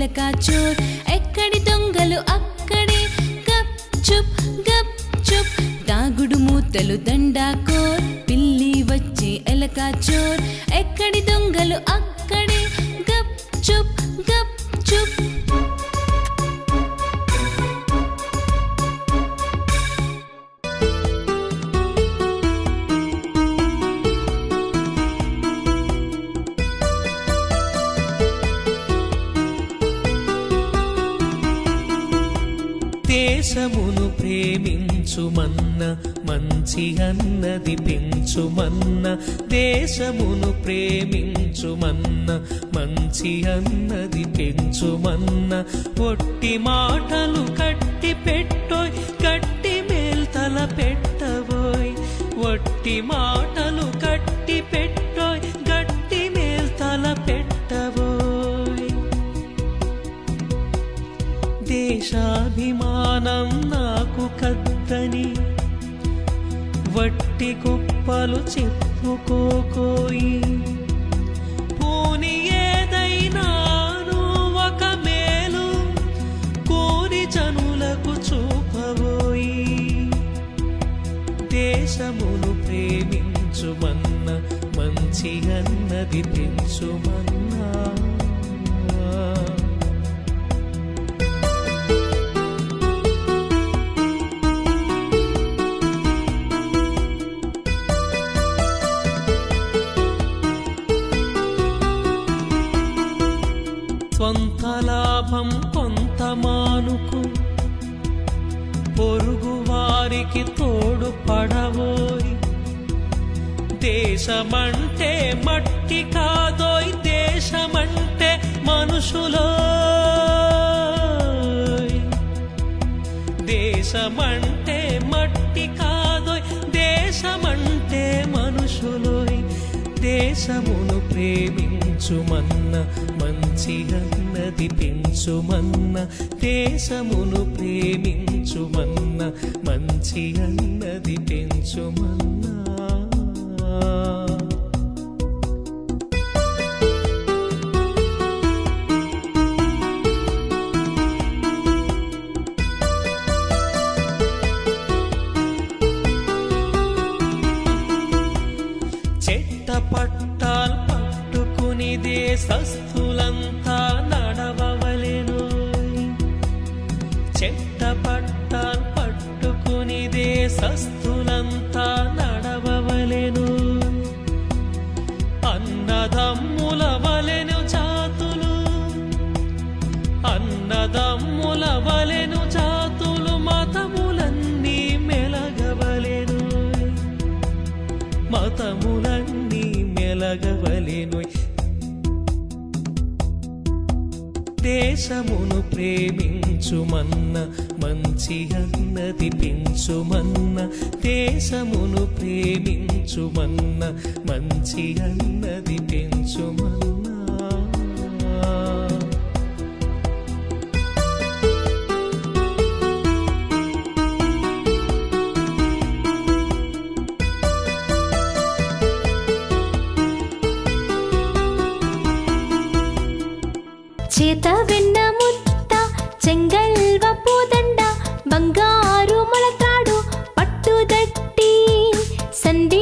ఎలక చోర్ ఎక్కడి దొంగలు అక్కడే గప్ చుప్ గప్ చుప్ దాగుడు మూతలు దండాకోర్ పిల్లి వచ్చే ఎలక చోర్ ఎక్కడి దొంగలు అక్కడే గప్ చుప్ గప్ చుప్ దేశమును ప్రేమించుమన్న మంచి అన్నది పెంచుమన్న దేశమును ప్రేమించుమన్న మంచి అన్నది పెంచుమన్న ఒట్టి మాటలు కట్టి పెట్టోయ్ గట్టి మేల్తల పెట్టబోయ్ ఒట్టి మాటలు కట్టి పెట్టోయ్ గట్టి మేల్తల పెట్టబోయ్ దేశాభిమానం నాకు కద్దని వట్టి కుప్పలు చెప్పుకోకోయి పోని ఏదైనాను ఒక మేలు కోరి జనులకు చూపబోయి దేశమును ప్రేమించుమన్న మంచి అన్నది పెంచుమన్నా స్వంత లాభం కొంత మానుకు పొరుగు వారికి తోడు పడవోయ్ దేశమంటే మట్టి కాదోయ్ దేశమంటే మనుషులోయ్ దేశమంటే మట్టి కాదోయ్ దేశమంటే మనుషులోయ్ దేశమును ప్రేమించుమన్న మంచి అన్నది పెంచుమన్న దేశమును ప్రేమించుమన్న మంచి అన్నది పెంచుమన్నా పట్టాల్ పట్టుకుని దేశస్థులంతా నడవవలెను చెట్ట పట్టాల్ పట్టుకుని దేశస్థులంతా నడవవలెను అన్నదమ్ముల వలెను జాతులు అన్నదమ్ముల వలెను జాతులు మతములన్నీ మెలగవలెను మతములన్నీ మెలగవలెను దేశమును ప్రేమించుమన్న మంచి అన్నది పెంచుమన్న దేశమును ప్రేమించుమన్న మంచి అన్నది పెంచుమన్నా చేత వెన్న ముద్ద చెంగల్వ పూదండ బంగారు మొలతాడు పట్టుదట్టి సంధి